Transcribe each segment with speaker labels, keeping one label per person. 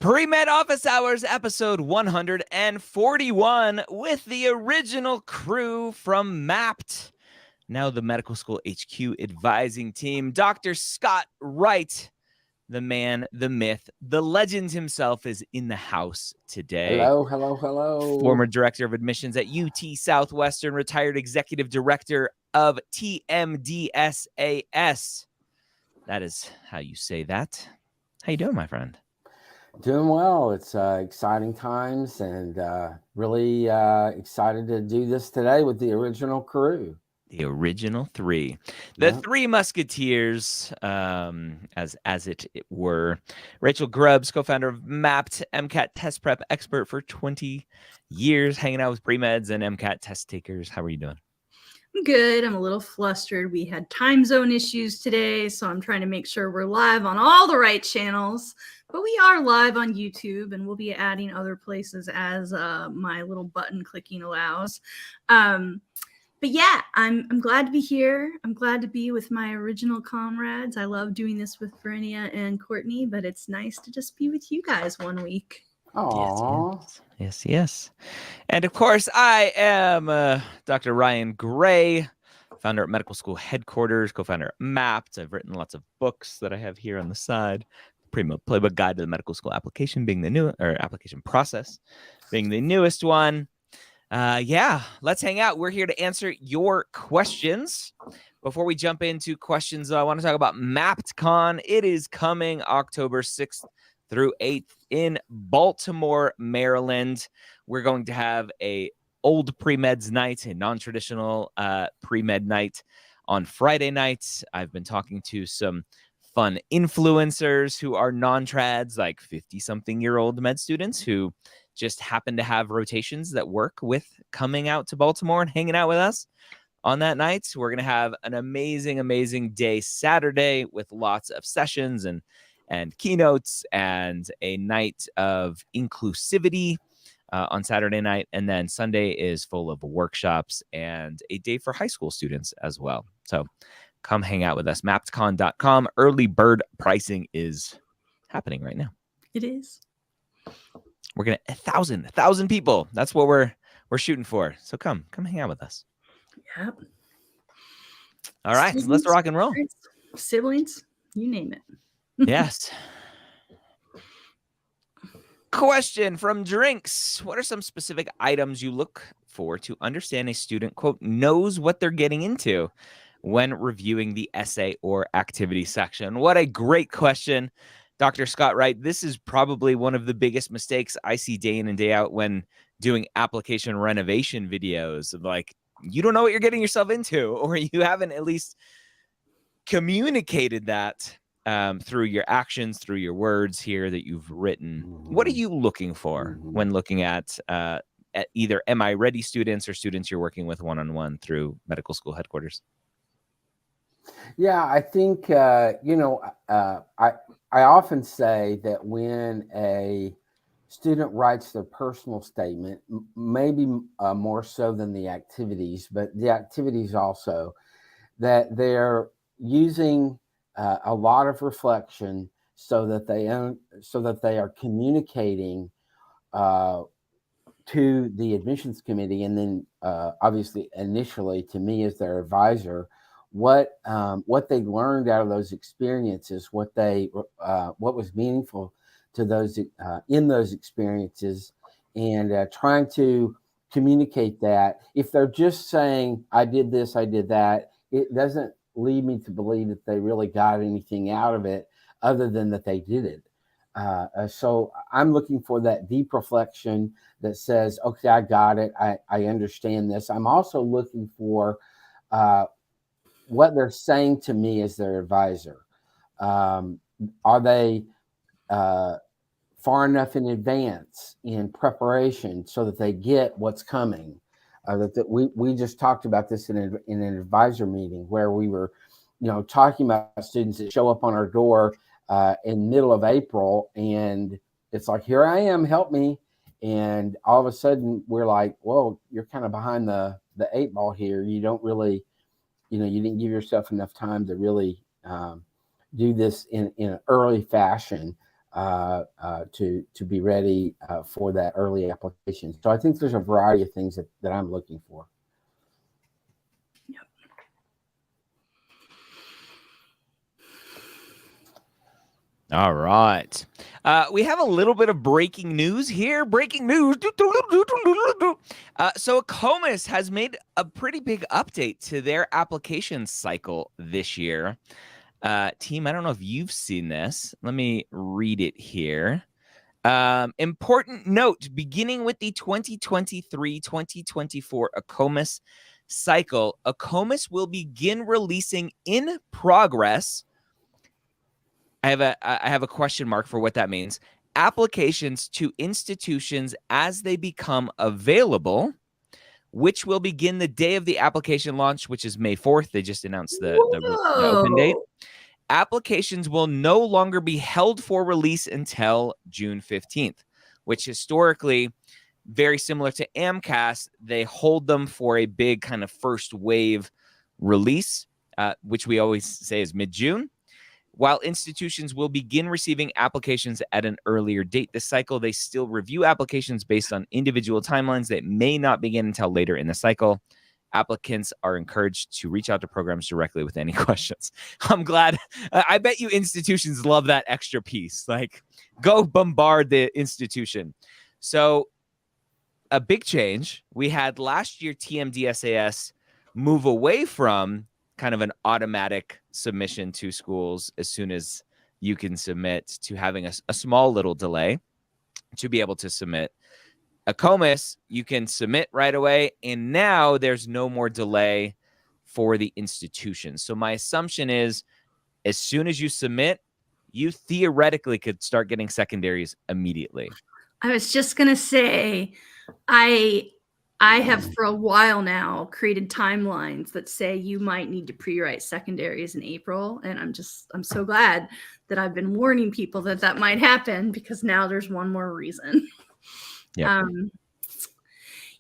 Speaker 1: Premed Office Hours, episode 141, with the original crew from MAPT. Now the Medical School HQ advising team. Dr. Scott Wright, the man, the myth, the legend himself, is in the house today.
Speaker 2: Hello.
Speaker 1: Former director of admissions at UT Southwestern, retired executive director of TMDSAS. That is how you say that. How you doing, my friend?
Speaker 2: Doing well. It's exciting times, and really excited to do this today with the original crew.
Speaker 1: The original three. The Three Musketeers, as it were. Rachel Grubbs, co-founder of MAPT, MCAT test prep expert for 20 years, hanging out with pre-meds and MCAT test takers. How are you doing?
Speaker 3: I'm good. I'm a little flustered. We had time zone issues today, so I'm trying to make sure we're live on all the right channels. But we are live on YouTube, and we'll be adding other places as my little button clicking allows. But yeah, I'm glad to be here. I'm glad to be with my original comrades. I love doing this with Brenia and Courtney, but it's nice to just be with you guys one week.
Speaker 2: Aww.
Speaker 1: Yes. And of course, I am Dr. Ryan Gray, founder at Medical School Headquarters, co-founder at MAPT. I've written lots of books that I have here on the side. Premed Playbook Guide to the Medical School Application being the new, or application process being the newest one. Let's hang out. We're here to answer your questions. Before we jump into questions, I want to talk about MAPTCon. It is coming October 6th through 8th in Baltimore, Maryland. We're going to have a old pre-meds night, a non-traditional pre-med night on Friday nights. I've been talking to some fun influencers who are non-trads, like 50-something-year-old med students who just happen to have rotations that work with coming out to Baltimore and hanging out with us on that night. We're going to have an amazing day Saturday with lots of sessions and keynotes and a night of inclusivity on Saturday night. And then Sunday is full of workshops and a day for high school students as well. So come hang out with us. MAPTCon.com. Early bird pricing is happening right now.
Speaker 3: It is.
Speaker 1: We're going to 1,000 people. That's what we're shooting for. So come hang out with us.
Speaker 3: Yep.
Speaker 1: All right, so let's rock and roll.
Speaker 3: Siblings, you name it.
Speaker 1: Yes. Question from Drinks. What are some specific items you look for to understand a student, quote, knows what they're getting into when reviewing the essay or activity section? What a great question, Dr. Scott Wright. This is probably one of the biggest mistakes I see day in and day out when doing application renovation videos. Like, you don't know what you're getting yourself into, or you haven't at least communicated that through your actions, through your words here that you've written. What are you looking for when looking at either Am I Ready students or students you're working with one-on-one through Medical School Headquarters?
Speaker 2: Yeah, I think, I often say that when a student writes their personal statement, maybe more so than the activities, but the activities also, that they're using a lot of reflection so that they are communicating to the admissions committee, and then obviously initially to me as their advisor, what they learned out of those experiences, what was meaningful to those in those experiences, and trying to communicate that. If they're just saying, I did this, I did that, it doesn't lead me to believe that they really got anything out of it other than that they did it. So I'm looking for that deep reflection that says, okay, I got it. I understand this. I'm also looking for what they're saying to me as their advisor. Are they far enough in advance in preparation so that they get what's coming? We just talked about this in an advisor meeting where we were, talking about students that show up on our door in middle of April, and it's like, here I am, help me. And all of a sudden we're like, whoa, you're kind of behind the 8 ball here. You don't really, you didn't give yourself enough time to really do this in an early fashion. to be ready for that early application. So I think there's a variety of things that I'm looking for.
Speaker 1: All right. We have a little bit of breaking news here. Breaking news. So Acomas has made a pretty big update to their application cycle this year. Team, I don't know if you've seen this. Let me read it here. Important note, beginning with the 2023-2024 Acomas cycle, Acomas will begin releasing in progress. I have a question mark for what that means. Applications to institutions as they become available, which will begin the day of the application launch, which is May 4th. They just announced the open date. Applications will no longer be held for release until June 15th, which historically, very similar to MCAT, they hold them for a big kind of first wave release, which we always say is mid-June. While institutions will begin receiving applications at an earlier date this cycle, they still review applications based on individual timelines that may not begin until later in the cycle. Applicants are encouraged to reach out to programs directly with any questions. I'm glad. I bet you institutions love that extra piece. Like, go bombard the institution. So a big change. We had last year TMDSAS move away from kind of an automatic submission to schools as soon as you can submit to having a small little delay to be able to submit. Acomas, you can submit right away, and now there's no more delay for the institution. So my assumption is as soon as you submit, you theoretically could start getting secondaries immediately.
Speaker 3: I was just going to say, I have for a while now created timelines that say you might need to pre-write secondaries in April. And I'm so glad that I've been warning people that might happen, because now there's one more reason.
Speaker 1: Yep.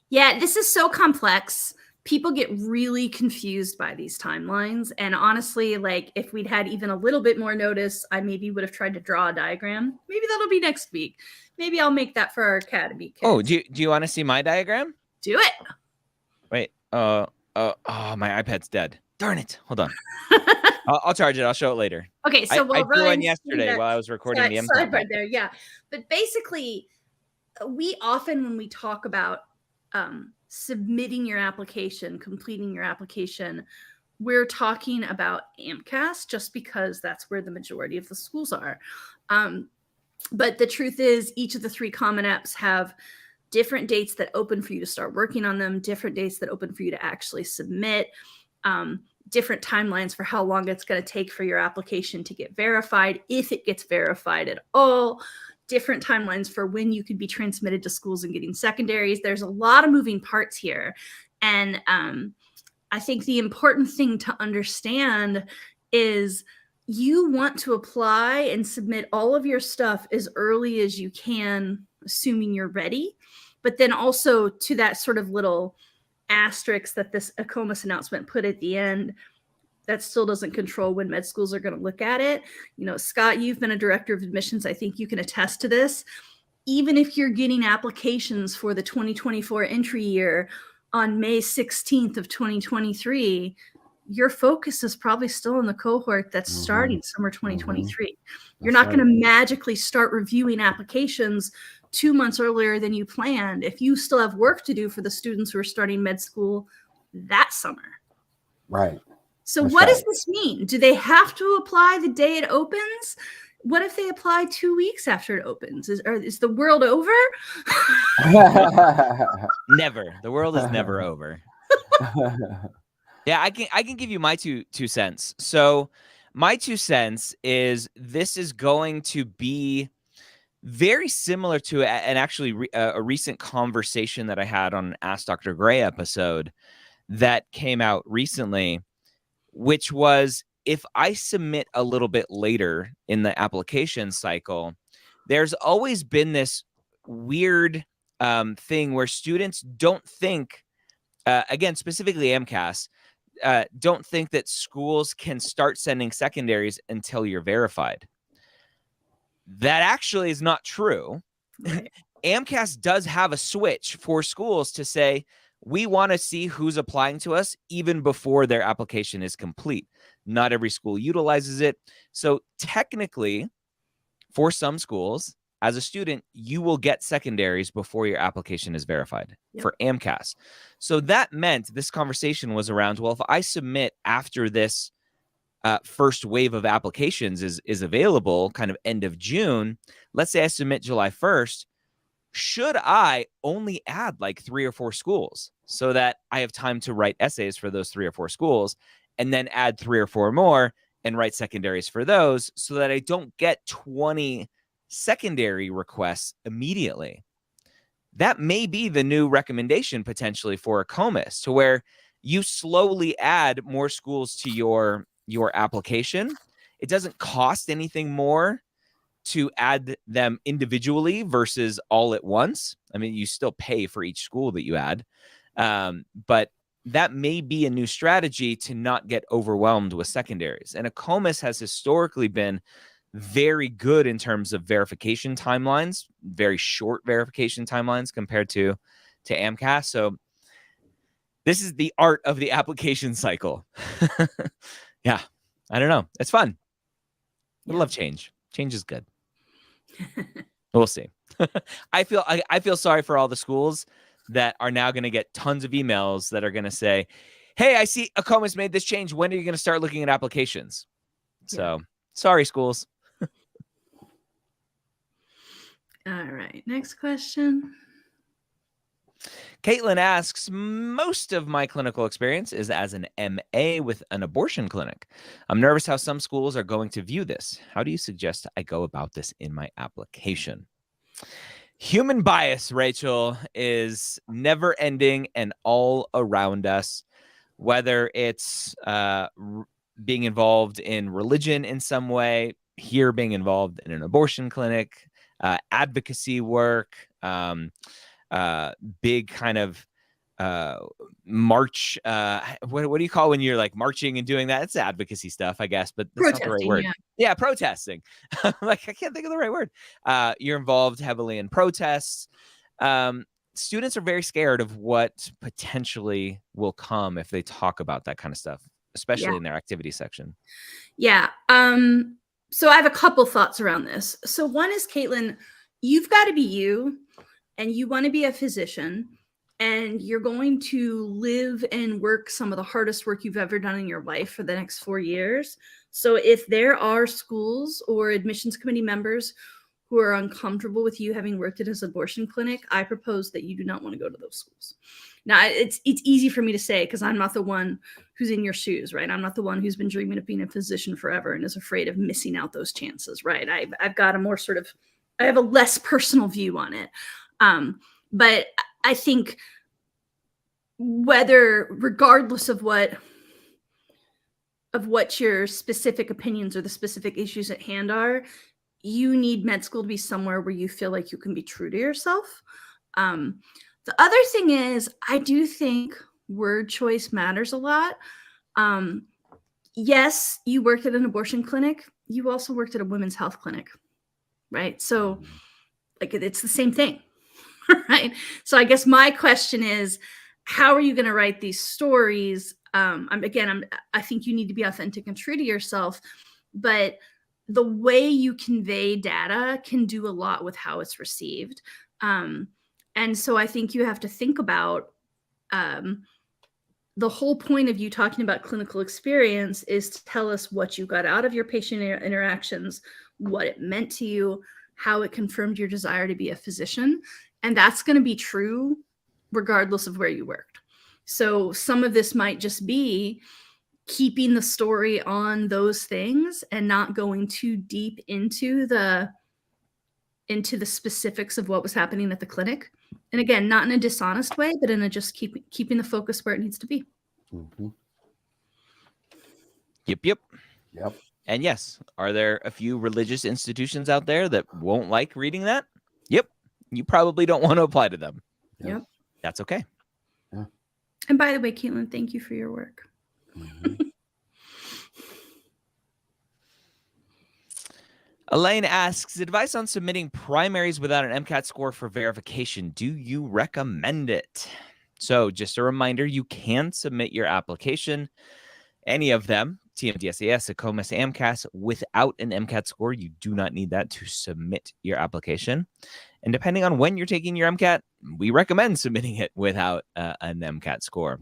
Speaker 3: Yeah, this is so complex. People get really confused by these timelines. And honestly, like, if we'd had even a little bit more notice, I maybe would have tried to draw a diagram. Maybe that'll be next week. Maybe I'll make that for our Academy kids.
Speaker 1: Oh, do you want to see my diagram?
Speaker 3: Do it.
Speaker 1: Wait. Oh, my iPad's dead. Darn it. Hold on. I'll charge it. I'll show it later.
Speaker 3: Okay, so
Speaker 1: I drew one yesterday while I was recording the MCAT.
Speaker 3: Right there, yeah. But basically, we often, when we talk about submitting your application, completing your application, we're talking about AMCAS just because that's where the majority of the schools are. But the truth is, each of the 3 Common Apps have different dates that open for you to start working on them, different dates that open for you to actually submit, different timelines for how long it's going to take for your application to get verified, if it gets verified at all, different timelines for when you could be transmitted to schools and getting secondaries. There's a lot of moving parts here. And I think the important thing to understand is you want to apply and submit all of your stuff as early as you can, assuming you're ready. But then also, to that sort of little asterisk that this Acomas announcement put at the end, that still doesn't control when med schools are going to look at it. You know, Scott, you've been a director of admissions. I think you can attest to this. Even if you're getting applications for the 2024 entry year on May 16th of 2023, your focus is probably still in the cohort that's starting summer 2023. You're not going to magically start reviewing applications 2 months earlier than you planned if you still have work to do for the students who are starting med school that summer.
Speaker 2: Right.
Speaker 3: So what does this mean? Do they have to apply the day it opens? What if they apply 2 weeks after it opens? Is the world over?
Speaker 1: Never. The world is never over. Yeah, I can give you my two cents. So my 2 cents is this is going to be very similar to a recent conversation that I had on an Ask Dr. Gray episode that came out recently, which was, if I submit a little bit later in the application cycle, there's always been this weird thing where students don't think, again, specifically MCAS, don't think that schools can start sending secondaries until you're verified. That actually is not true.
Speaker 3: Right.
Speaker 1: AMCAS does have a switch for schools to say, we want to see who's applying to us even before their application is complete. Not every school utilizes it. So technically, for some schools, as a student, you will get secondaries before your application is verified for AMCAS. So that meant this conversation was around, well, if I submit after this first wave of applications is available, kind of end of June, let's say I submit July 1st, should I only add like 3 or 4 schools so that I have time to write essays for those 3 or 4 schools and then add 3 or 4 more and write secondaries for those so that I don't get 20 secondary requests immediately? That may be the new recommendation potentially for Acomas, to where you slowly add more schools to your application. It doesn't cost anything more to add them individually versus all at once. I mean, you still pay for each school that you add, but that may be a new strategy to not get overwhelmed with secondaries. And Acomas has historically been very good in terms of verification timelines, very short verification timelines compared to AMCAS. So this is the art of the application cycle. Yeah, I don't know. It's fun. I love change. Change is good. We'll see. I feel sorry for all the schools that are now going to get tons of emails that are going to say, hey, I see Acomas made this change. When are you going to start looking at applications? So sorry, schools.
Speaker 3: All right. Next question.
Speaker 1: Caitlin asks, most of my clinical experience is as an MA with an abortion clinic. I'm nervous how some schools are going to view this. How do you suggest I go about this in my application? Human bias, Rachel, is never ending and all around us, whether it's being involved in religion in some way, here being involved in an abortion clinic, advocacy work, big kind of march. What do you call when you're like marching and doing that? It's advocacy stuff, I guess, but that's not the right word. Yeah, protesting. Like, I can't think of the right word. You're involved heavily in protests. Students are very scared of what potentially will come if they talk about that kind of stuff, especially in their activity section.
Speaker 3: Yeah. So I have a couple thoughts around this. So one is, Caitlin, you've got to be you, and you want to be a physician, and you're going to live and work some of the hardest work you've ever done in your life for the next 4 years. So if there are schools or admissions committee members who are uncomfortable with you having worked at an abortion clinic, I propose that you do not want to go to those schools. Now, it's easy for me to say because I'm not the one who's in your shoes, right? I'm not the one who's been dreaming of being a physician forever and is afraid of missing out those chances, right? I've got a more sort of, I have a less personal view on it. But I think regardless of what your specific opinions or the specific issues at hand are, you need med school to be somewhere where you feel like you can be true to yourself. The other thing is, I do think word choice matters a lot. Yes, you worked at an abortion clinic. You also worked at a women's health clinic, right? So like, it's the same thing. Right. So I guess my question is, how are you going to write these stories? I think you need to be authentic and true to yourself, but the way you convey data can do a lot with how it's received. And so I think you have to think about the whole point of you talking about clinical experience is to tell us what you got out of your patient interactions, what it meant to you, how it confirmed your desire to be a physician. And that's going to be true regardless of where you worked. So some of this might just be keeping the story on those things and not going too deep into the specifics of what was happening at the clinic. And again, not in a dishonest way, but in a just keeping the focus where it needs to be.
Speaker 2: Mm-hmm.
Speaker 1: Yep.
Speaker 2: And
Speaker 1: yes, are there a few religious institutions out there that won't like reading that? Yep. You probably don't want to apply to them.
Speaker 3: Yep.
Speaker 1: That's okay.
Speaker 2: Yeah.
Speaker 3: And by the way, Caitlin, thank you for your work.
Speaker 2: Mm-hmm.
Speaker 1: Elaine asks, advice on submitting primaries without an MCAT score for verification. Do you recommend it? So just a reminder, you can submit your application, any of them, TMD, SAS, Acomas, AMCAS, without an MCAT score. You do not need that to submit your application. And depending on when you're taking your MCAT, we recommend submitting it without an MCAT score.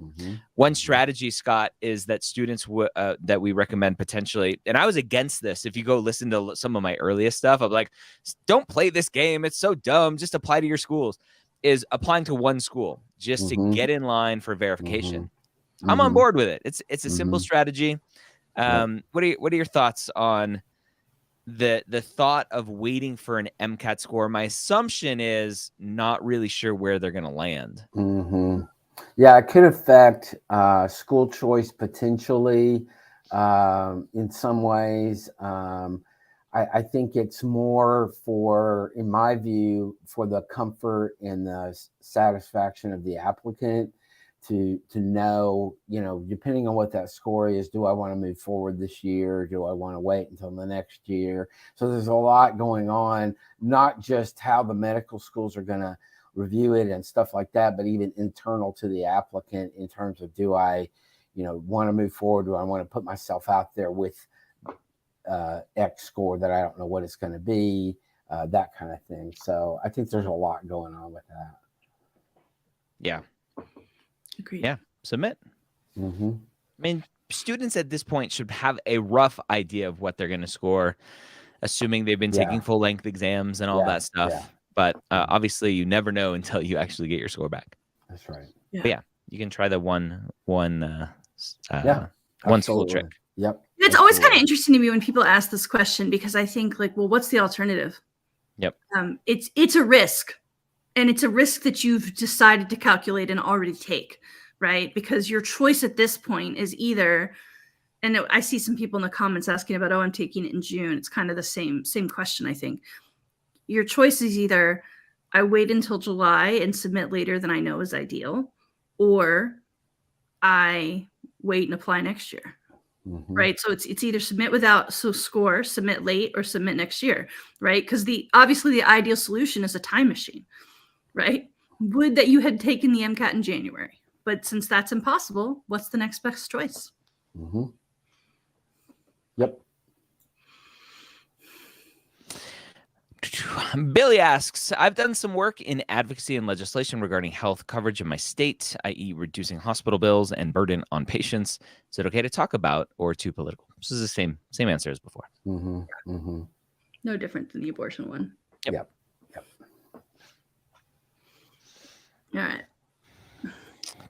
Speaker 1: One strategy, Scott, is that students that we recommend potentially, and I was against this. If you go listen to some of my earliest stuff, I'm like, don't play this game. It's so dumb. Just apply to your schools. Is applying to one school just to get in line for verification. I'm on board with it. It's a simple strategy. What are your thoughts on the thought of waiting for an MCAT score? My assumption is not really sure where they're going to land.
Speaker 2: Yeah, it could affect school choice potentially in some ways. I think it's more for, in my view, for the comfort and the satisfaction of the applicant to know, depending on what that score is, do I want to move forward this year? Do I want to wait until the next year? So there's a lot going on, not just how the medical schools are going to review it and stuff like that, but even internal to the applicant in terms of, do I, want to move forward? Do I want to put myself out there with X score that I don't know what it's going to be, that kind of thing. So I think there's a lot going on with that.
Speaker 1: Yeah.
Speaker 3: Agreed.
Speaker 1: Yeah. Submit. I mean, students at this point should have a rough idea of what they're going to score, assuming they've been taking full length exams and all that stuff. But obviously you never know until you actually get your score back.
Speaker 2: That's right.
Speaker 1: But yeah, you can try the one school trick.
Speaker 2: Yep.
Speaker 3: It's always kind of interesting to me when people ask this question, because I think, like, well, what's the alternative?
Speaker 1: Yep.
Speaker 3: It's a risk, and it's a risk that you've decided to calculate and already take, right? Because your choice at this point is either, and I see some people in the comments asking about, oh, I'm taking it in June. It's kind of the same question, I think. Your choice is either I wait until July and submit later than I know is ideal, or I wait and apply next year. Right. So it's either submit without score, submit late, or submit next year. Right. Because obviously the ideal solution is a time machine. Right. Would that you had taken the MCAT in January. But since that's impossible, what's the next best choice?
Speaker 2: Yep.
Speaker 1: Billy asks, I've done some work in advocacy and legislation regarding health coverage in my state, i.e. reducing hospital bills and burden on patients. Is it okay to talk about or too political? This is the same answer as before.
Speaker 3: No different than the abortion one.
Speaker 2: Yep.
Speaker 3: All right.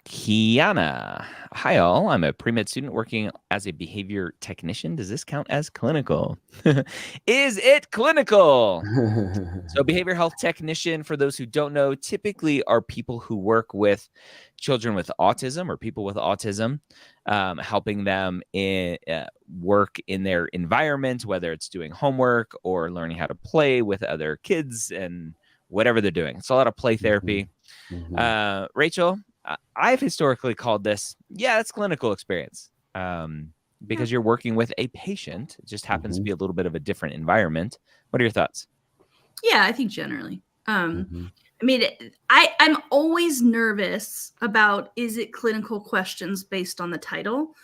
Speaker 1: Kiana. Hi, all. I'm a pre-med student working as a behavior technician. Does this count as clinical? Is it clinical? So behavior health technician, for those who don't know, typically are people who work with children with autism or people with autism, helping them work in their environment, whether it's doing homework or learning how to play with other kids and whatever they're doing. It's a lot of play therapy. Rachel, I've historically called this, it's clinical experience, because you're working with a patient. It just happens to be a little bit of a different environment. What are your thoughts?
Speaker 3: Yeah, I think generally. I mean, I'm always nervous about, is it clinical questions based on the title?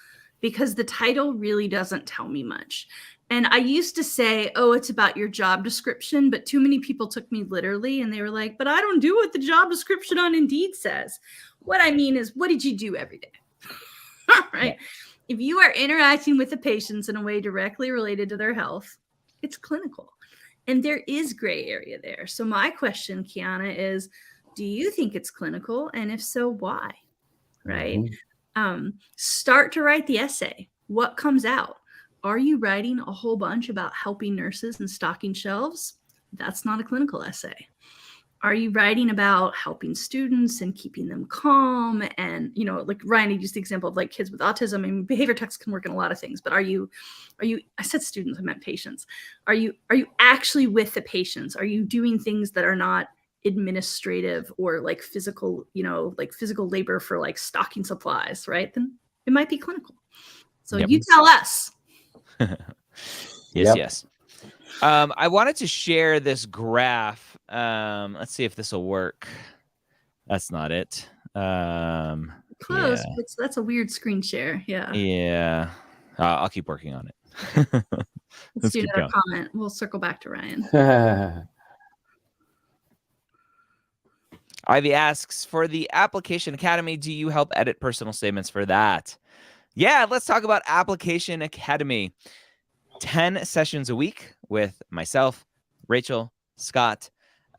Speaker 3: Because the title really doesn't tell me much. And I used to say, oh, it's about your job description, but too many people took me literally and they were like, but I don't do what the job description on Indeed says. What I mean is, what did you do every day? Right? Yeah. If you are interacting with the patients in a way directly related to their health, it's clinical. And there is gray area there. So my question, Kiana, is, do you think it's clinical? And if so, why? Right? Start to write the essay. What comes out? Are you writing a whole bunch about helping nurses and stocking shelves? That's not a clinical essay. Are you writing about helping students and keeping them calm? And, like Ryan used the example of like kids with autism. I mean, behavior techs can work in a lot of things, but are you, I said students, I meant patients. Are you actually with the patients? Are you doing things that are not administrative or like physical, like physical labor for like stocking supplies, right? Then it might be clinical. So you tell us.
Speaker 1: Yes. I wanted to share this graph. Let's see if this will work. That's not it.
Speaker 3: Close,
Speaker 1: Yeah.
Speaker 3: but that's a weird screen share. Yeah.
Speaker 1: Yeah. I'll keep working on it.
Speaker 3: Let's do
Speaker 1: keep
Speaker 3: another
Speaker 1: going.
Speaker 3: comment. We'll circle back to Ryan.
Speaker 1: Ivy asks, for the Application Academy, do you help edit personal statements for that? Yeah, let's talk about Application Academy. 10 sessions a week with myself, Rachel, Scott,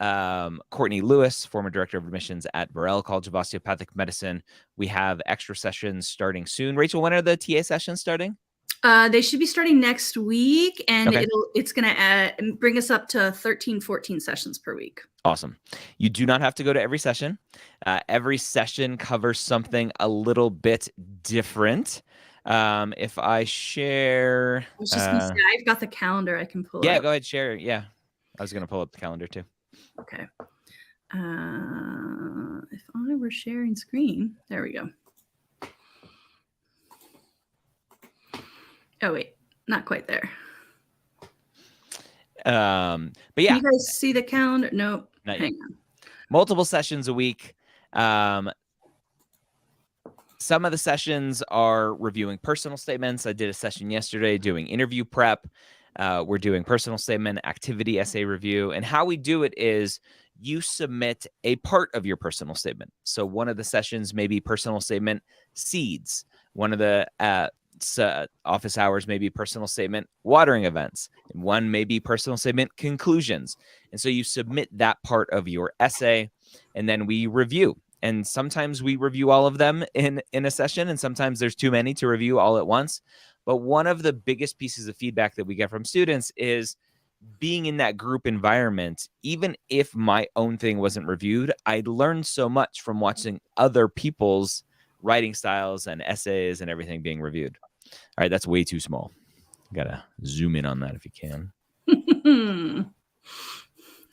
Speaker 1: Courtney Lewis, former director of admissions at Burrell College of Osteopathic Medicine. We have extra sessions starting soon. Rachel, when are the TA sessions starting?
Speaker 3: They should be starting next week, and
Speaker 1: Okay.
Speaker 3: it's going to bring us up to 13, 14 sessions per week.
Speaker 1: Awesome. You do not have to go to every session. Every session covers something a little bit different. If I share...
Speaker 3: I was just going to say, I've got the calendar I can pull up.
Speaker 1: Yeah, go ahead, share. Yeah, I was going to pull up the calendar too.
Speaker 3: Okay. If I were sharing screen, there we go. Oh, wait, not quite there.
Speaker 1: But yeah.
Speaker 3: Can you guys see the calendar? Nope.
Speaker 1: Not
Speaker 3: Hang
Speaker 1: yet.
Speaker 3: on.
Speaker 1: Multiple sessions a week. Some of the sessions are reviewing personal statements. I did a session yesterday doing interview prep. We're doing personal statement, activity essay review. And how we do it is you submit a part of your personal statement. So one of the sessions may be personal statement seeds. One of the office hours may be personal statement watering events. And one may be personal statement conclusions. And so you submit that part of your essay, and then we review. And sometimes we review all of them in a session, and sometimes there's too many to review all at once. But one of the biggest pieces of feedback that we get from students is being in that group environment. Even if my own thing wasn't reviewed, I learned so much from watching other people's writing styles and essays and everything being reviewed. All right, that's way too small. Gotta zoom in on that if you can.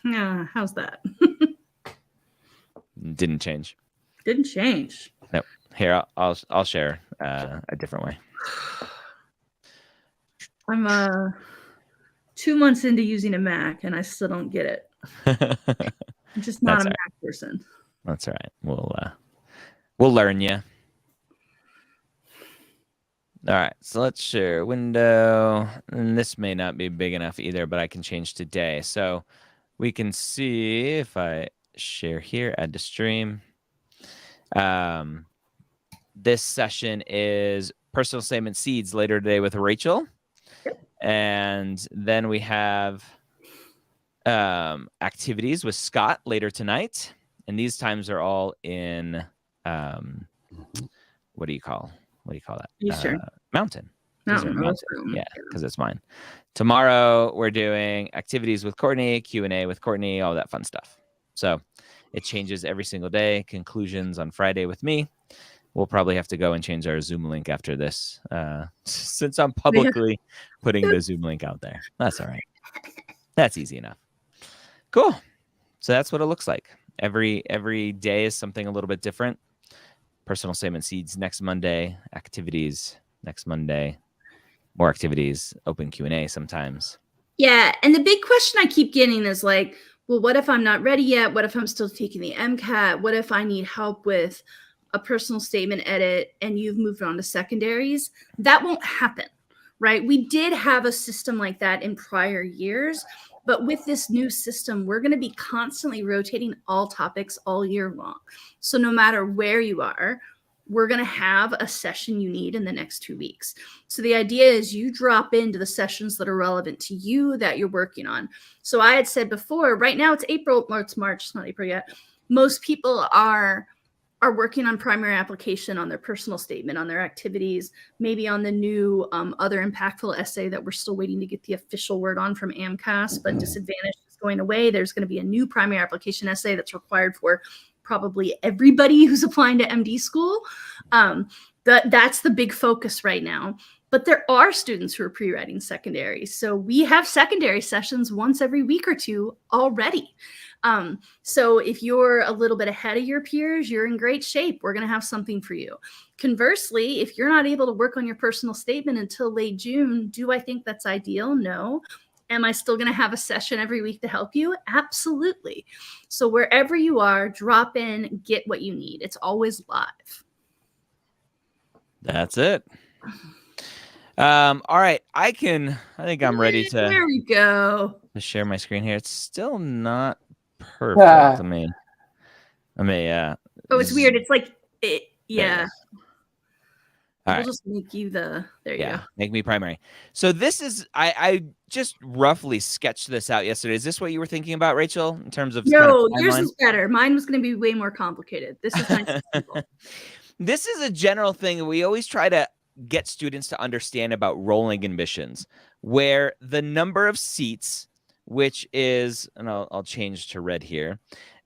Speaker 3: Yeah, how's that?
Speaker 1: Didn't change.
Speaker 3: Didn't change.
Speaker 1: No. Here, I'll share a different way.
Speaker 3: I'm 2 months into using a Mac, and I still don't get it. I'm just not a Mac person.
Speaker 1: That's all right. We'll learn you. All right, so let's share window. And this may not be big enough either, but I can change today. So we can see if I share here, add to stream. This session is personal statement seeds later today with Rachel. And then we have activities with Scott later tonight. And these times are all in, what do you call that?
Speaker 3: Eastern.
Speaker 1: Mountain.
Speaker 3: Mountain.
Speaker 1: Yeah, because it's mine. Tomorrow we're doing activities with Courtney, Q&A with Courtney, all that fun stuff. So it changes every single day. Conclusions on Friday with me. We'll probably have to go and change our Zoom link after this, since I'm publicly putting the Zoom link out there. That's all right. That's easy enough. Cool. So that's what it looks like. Every day is something a little bit different. Personal statement seeds next Monday, activities next Monday, more activities, open Q&A sometimes.
Speaker 3: Yeah, and the big question I keep getting is like, well, what if I'm not ready yet? What if I'm still taking the MCAT? What if I need help with a personal statement edit and you've moved on to secondaries? That won't happen, right? We did have a system like that in prior years, but with this new system, we're going to be constantly rotating all topics all year long. So no matter where you are, we're going to have a session you need in the next 2 weeks. So the idea is you drop into the sessions that are relevant to you that you're working on. So I had said before, right now it's April, or it's March, it's not April yet. Most people are working on primary application, on their personal statement, on their activities, maybe on the new other impactful essay that we're still waiting to get the official word on from AMCAS, but disadvantage is going away. There's going to be a new primary application essay that's required for probably everybody who's applying to MD school. That's the big focus right now. But there are students who are pre-writing secondary. So we have secondary sessions once every week or two already. So if you're a little bit ahead of your peers, you're in great shape. We're going to have something for you. Conversely, if you're not able to work on your personal statement until late June, do I think that's ideal? No. Am I still going to have a session every week to help you? Absolutely. So wherever you are, drop in, get what you need. It's always live.
Speaker 1: That's it. All right. I think I'm ready
Speaker 3: There we go.
Speaker 1: to share my screen here. It's still not perfect. Let me
Speaker 3: Oh, it's weird. It's like yeah.
Speaker 1: All
Speaker 3: we'll
Speaker 1: right.
Speaker 3: just make you there you go.
Speaker 1: Make me primary. So this is I just roughly sketched this out yesterday. Is this what you were thinking about, Rachel, in terms of
Speaker 3: No,
Speaker 1: kind of
Speaker 3: yours is better. Mine was going to be way more complicated. This is nice and simple.
Speaker 1: This is a general thing we always try to get students to understand about rolling admissions, where the number of seats, which is, and I'll change to red here,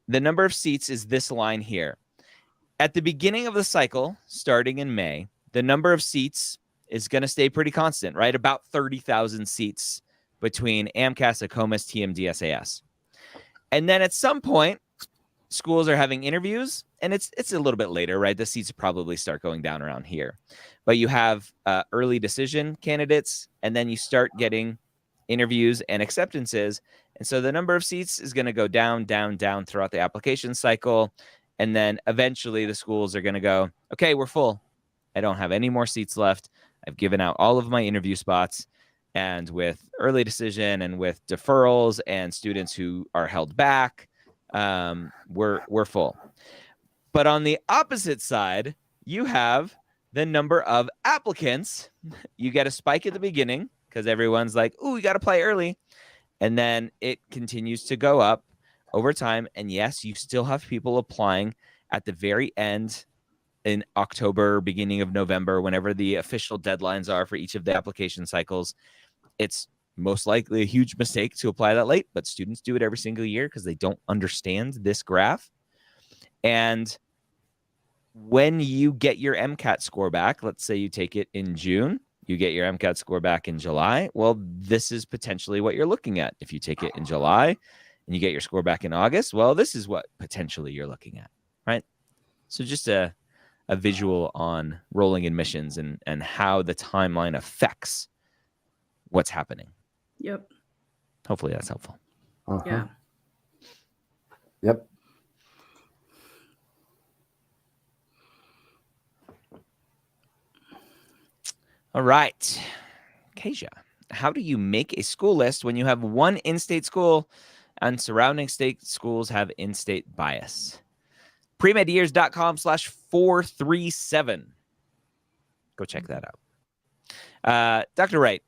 Speaker 1: the number of seats is this line here. At the beginning of the cycle, starting in May, the number of seats is going to stay pretty constant, right? About 30,000 seats between AMCAS, Acomas, TMD, SAS. And then at some point, schools are having interviews, and it's a little bit later, right? The seats probably start going down around here. But you have early decision candidates, and then you start getting interviews and acceptances. And so the number of seats is going to go down, down, down throughout the application cycle. And then eventually the schools are going to go, okay, we're full. I don't have any more seats left. I've given out all of my interview spots. And with early decision and with deferrals and students who are held back, we're full. But on the opposite side, you have the number of applicants. You get a spike at the beginning because everyone's like, ooh, we got to play early. And then it continues to go up over time. And yes, you still have people applying at the very end in October, beginning of November, whenever the official deadlines are for each of the application cycles. It's most likely a huge mistake to apply that late, but students do it every single year because they don't understand this graph. And when you get your MCAT score back, let's say you take it in June, you get your MCAT score back in July. Well, this is potentially what you're looking at. If you take it in July and you get your score back in August, well, this is what potentially you're looking at, right? So just a visual on rolling admissions and how the timeline affects what's happening.
Speaker 3: Yep.
Speaker 1: Hopefully that's helpful.
Speaker 3: Yeah.
Speaker 2: Yep.
Speaker 1: All right. Kasia, how do you make a school list when you have one in-state school and surrounding state schools have in-state bias? PremedYears.com/437. Go check that out. Dr. Wright,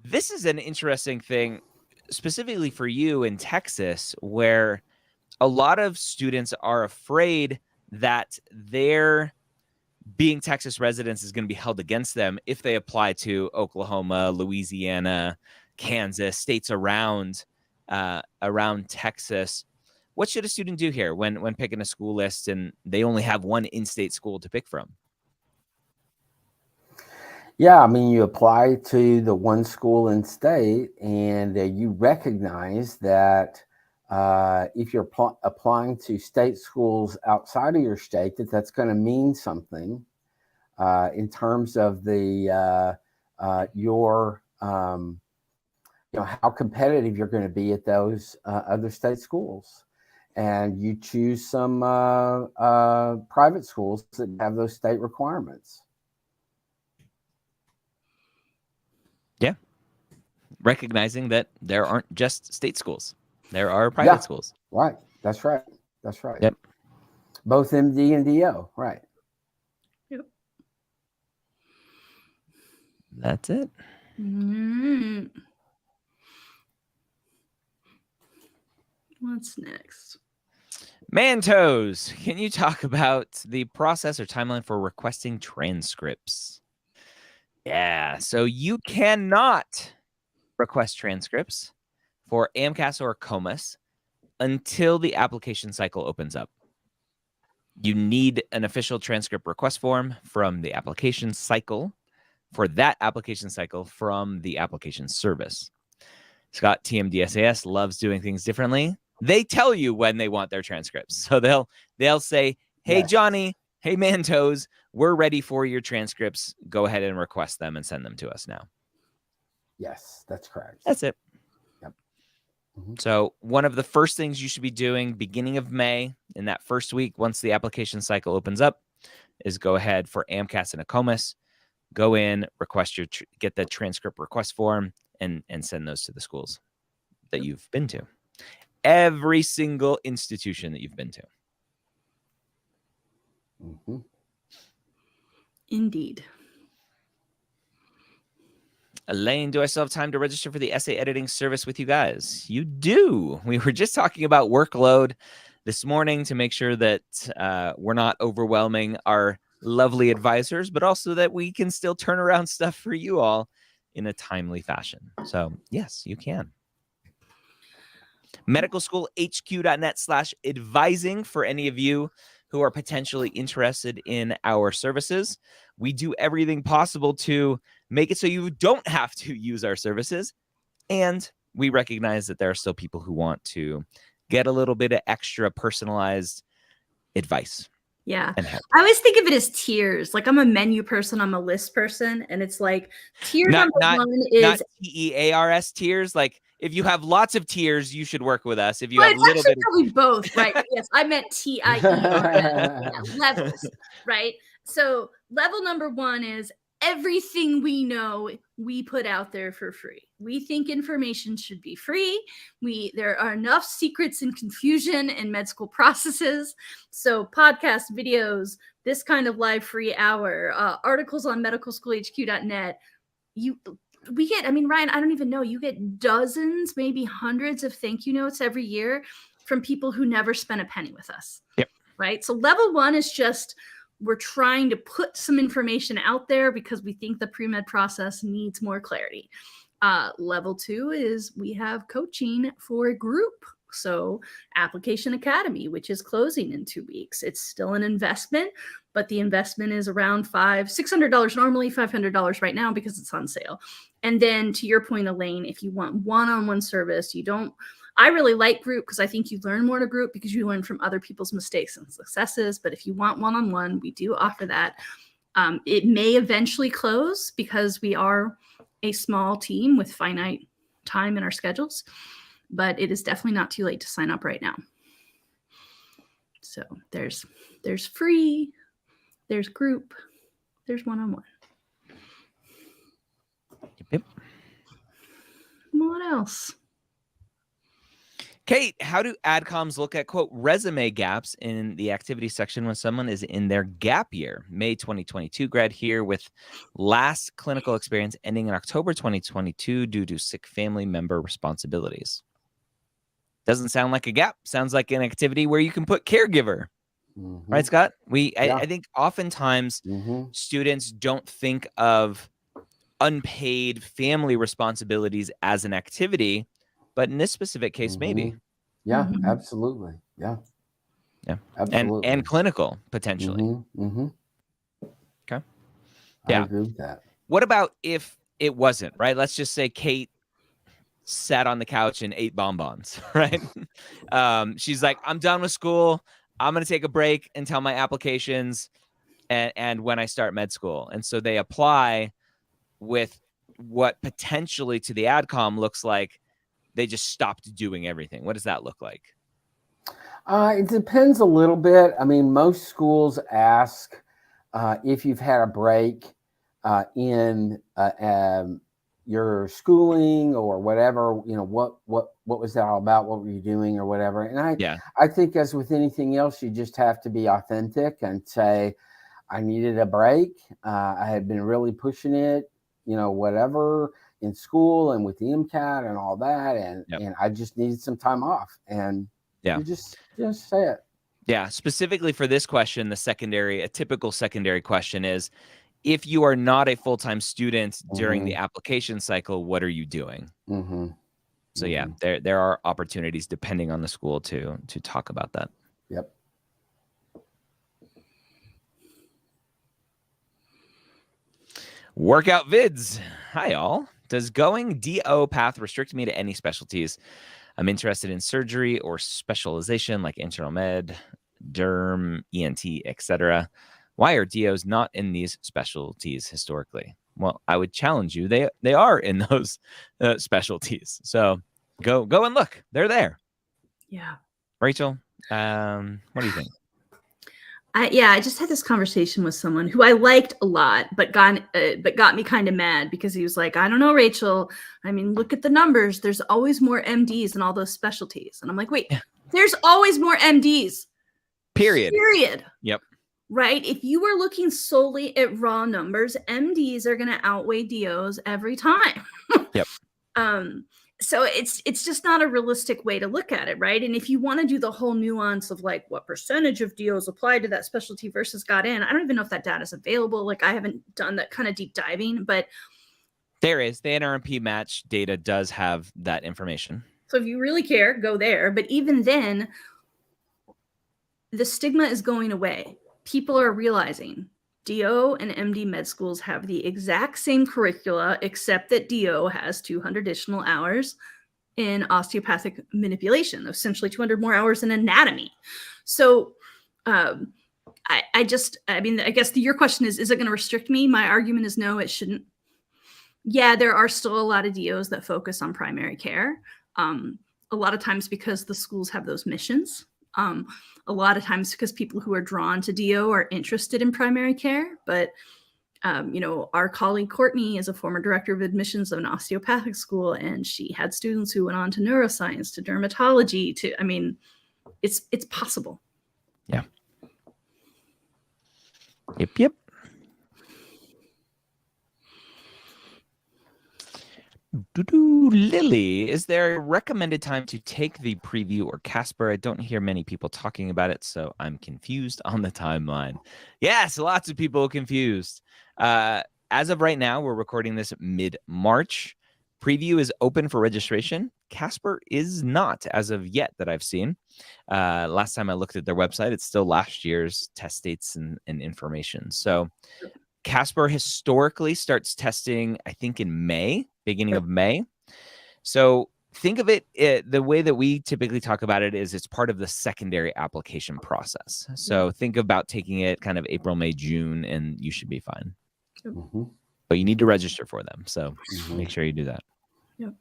Speaker 1: this is an interesting thing, specifically for you in Texas, where a lot of students are afraid that their being Texas residents is going to be held against them if they apply to Oklahoma, Louisiana, Kansas, states around Texas. What should a student do here when picking a school list and they only have one in-state school to pick from?
Speaker 2: Yeah, I mean, you apply to the one school in state, and you recognize that if you're applying to state schools outside of your state, that's going to mean something in terms of the your how competitive you're going to be at those other state schools, and you choose some private schools that have those state requirements.
Speaker 1: Yeah, recognizing that there aren't just state schools. There are private schools.
Speaker 2: Right. That's right. That's right.
Speaker 1: Yep.
Speaker 2: Both MD and DO. Right.
Speaker 3: Yep.
Speaker 1: That's it.
Speaker 3: Mm-hmm. What's next?
Speaker 1: Mantos, can you talk about the process or timeline for requesting transcripts? Yeah, so you cannot request transcripts for AMCAS or Acomas until the application cycle opens up. You need an official transcript request form from the application cycle for that application cycle from the application service. Scott, TMD, SAS loves doing things differently. They tell you when they want their transcripts. So they'll say, hey,
Speaker 2: Yes.
Speaker 1: Johnny, hey, Mantos, we're ready for your transcripts. Go ahead and request them and send them to us now.
Speaker 2: Yes, that's correct.
Speaker 1: That's it. So one of the first things you should be doing beginning of May, in that first week, once the application cycle opens up, is go ahead for AMCAS and Acomas, go in, request get the transcript request form, and send those to the schools that you've been to. Every single institution that you've been to.
Speaker 3: Indeed.
Speaker 1: Elaine, do I still have time to register for the essay editing service with you guys? You do. We were just talking about workload this morning to make sure that we're not overwhelming our lovely advisors, but also that we can still turn around stuff for you all in a timely fashion. So yes, you can. medicalschoolhq.net/advising for any of you who are potentially interested in our services. We do everything possible to make it so you don't have to use our services. And we recognize that there are still people who want to get a little bit of extra personalized advice.
Speaker 3: Yeah. I always think of it as tiers. Like I'm a menu person, I'm a list person. And it's like tier number one is
Speaker 1: not TEARS tiers. Like if you have lots of tiers, you should work with us. If you
Speaker 3: well,
Speaker 1: have a little bit
Speaker 3: probably both, right? Yes, I meant TIERS levels, right? So level number one is everything we know we put out there for free. We think information should be free. There are enough secrets and confusion in med school processes. So podcasts, videos, this kind of live free hour, articles on medicalschoolhq.net. We get, I mean, Ryan, I don't even know, you get dozens, maybe hundreds of thank you notes every year from people who never spent a penny with us.
Speaker 1: Yep.
Speaker 3: Right. So level one is just, we're trying to put some information out there because we think the pre-med process needs more clarity. Level two is we have coaching for a group. So Application Academy, which is closing in 2 weeks. It's still an investment, but the investment is around $600 normally, $500 right now because it's on sale. And then to your point, Elaine, if you want one-on-one service, I really like group because I think you learn more to group because you learn from other people's mistakes and successes. But if you want one-on-one, we do offer that. It may eventually close because we are a small team with finite time in our schedules, but it is definitely not too late to sign up right now. So there's free, there's group, there's one-on-one.
Speaker 1: Yep.
Speaker 3: What else?
Speaker 1: Kate, how do AdComs look at, quote, resume gaps in the activity section when someone is in their gap year? May 2022 grad here with last clinical experience ending in October 2022 due to sick family member responsibilities. Doesn't sound like a gap. Sounds like an activity where you can put caregiver. Mm-hmm. Right, Scott? I think oftentimes students don't think of unpaid family responsibilities as an activity. But in this specific case, maybe.
Speaker 2: Yeah, absolutely. Yeah. Absolutely.
Speaker 1: And clinical, potentially. Okay.
Speaker 2: I agree with that.
Speaker 1: What about if it wasn't, right? Let's just say Kate sat on the couch and ate bonbons, right? She's like, I'm done with school. I'm going to take a break until my applications and when I start med school. And so they apply with what potentially to the AdCom looks like they just stopped doing everything. What does that look like?
Speaker 2: It depends a little bit. I mean, most schools ask if you've had a break in your schooling or whatever. You know, what was that all about? What were you doing or whatever? And I think as with anything else, you just have to be authentic and say, I needed a break. I had been really pushing it, whatever, in school and with the MCAT and all that. And I just needed some time off. And you just say it.
Speaker 1: Yeah. Specifically for this question, a typical secondary question is, if you are not a full-time student during the application cycle, what are you doing? So yeah, there are opportunities depending on the school to talk about that.
Speaker 2: Yep.
Speaker 1: Workout vids. Hi, all. Does going DO path restrict me to any specialties? I'm interested in surgery or specialization like internal med, derm, ENT, etc. Why are DOs not in these specialties historically? Well, I would challenge you. They are in those specialties. So Go and look. They're there.
Speaker 3: Yeah.
Speaker 1: Rachel, what do you think?
Speaker 3: I just had this conversation with someone who I liked a lot, but got me kind of mad because he was like, I don't know, Rachel. I mean, look at the numbers. There's always more MDs and all those specialties. And I'm like, wait, there's always more MDs.
Speaker 1: Period. Yep.
Speaker 3: Right? If you were looking solely at raw numbers, MDs are going to outweigh DOs every time.
Speaker 1: Yep.
Speaker 3: So it's just not a realistic way to look at it, right? And if you want to do the whole nuance of like what percentage of DOs applied to that specialty versus got in, I don't even know if that data is available. Like I haven't done that kind of deep diving, but
Speaker 1: there is. The NRMP match data does have that information.
Speaker 3: So if you really care, go there. But even then, the stigma is going away. People are realizing DO and MD med schools have the exact same curricula, except that DO has 200 additional hours in osteopathic manipulation, essentially 200 more hours in anatomy. So I guess your question is it going to restrict me? My argument is no, it shouldn't. Yeah, there are still a lot of DOs that focus on primary care. A lot of times because the schools have those missions. A lot of times because people who are drawn to DO are interested in primary care. But, our colleague Courtney is a former director of admissions of an osteopathic school, and she had students who went on to neuroscience, to dermatology, it's possible.
Speaker 1: Yeah. Yep. Lily, is there a recommended time to take the preview or Casper? I don't hear many people talking about it, so I'm confused on the timeline. Yes, lots of people confused. As of right now, we're recording this mid-March. Preview is open for registration. Casper is not as of yet that I've seen. Last time I looked at their website, it's still last year's test dates and information. So Casper historically starts testing, I think, in May. Beginning of May. So think of it, the way that we typically talk about it is it's part of the secondary application process. So think about taking it kind of April, May, June, and you should be fine.
Speaker 2: Mm-hmm.
Speaker 1: But you need to register for them. So make sure you do that.
Speaker 3: Yep.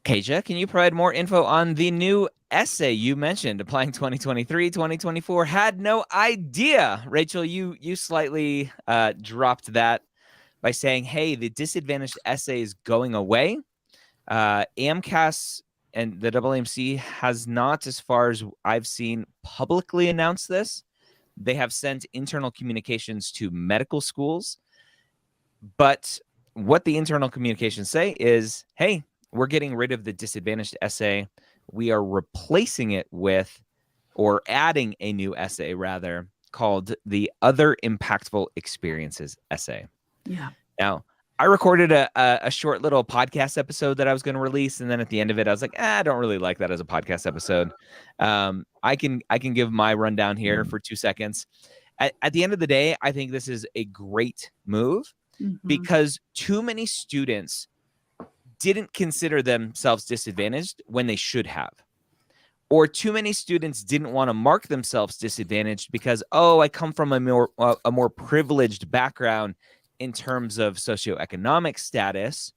Speaker 1: Kasia, can you provide more info on the new essay you mentioned, applying 2023, 2024? Had no idea. Rachel, you slightly dropped that by saying, hey, the disadvantaged essay is going away. AMCAS and the AAMC has not, as far as I've seen, publicly announced this. They have sent internal communications to medical schools. But what the internal communications say is, hey, we're getting rid of the disadvantaged essay. We are replacing it with, or adding a new essay rather, called the Other Impactful Experiences essay.
Speaker 3: Yeah.
Speaker 1: Now, I recorded a short little podcast episode that I was going to release, and then at the end of it, I was like, I don't really like that as a podcast episode. I can give my rundown here for 2 seconds. At the end of the day, I think this is a great move because too many students didn't consider themselves disadvantaged when they should have. Or too many students didn't want to mark themselves disadvantaged because, I come from a more privileged background in terms of socioeconomic status,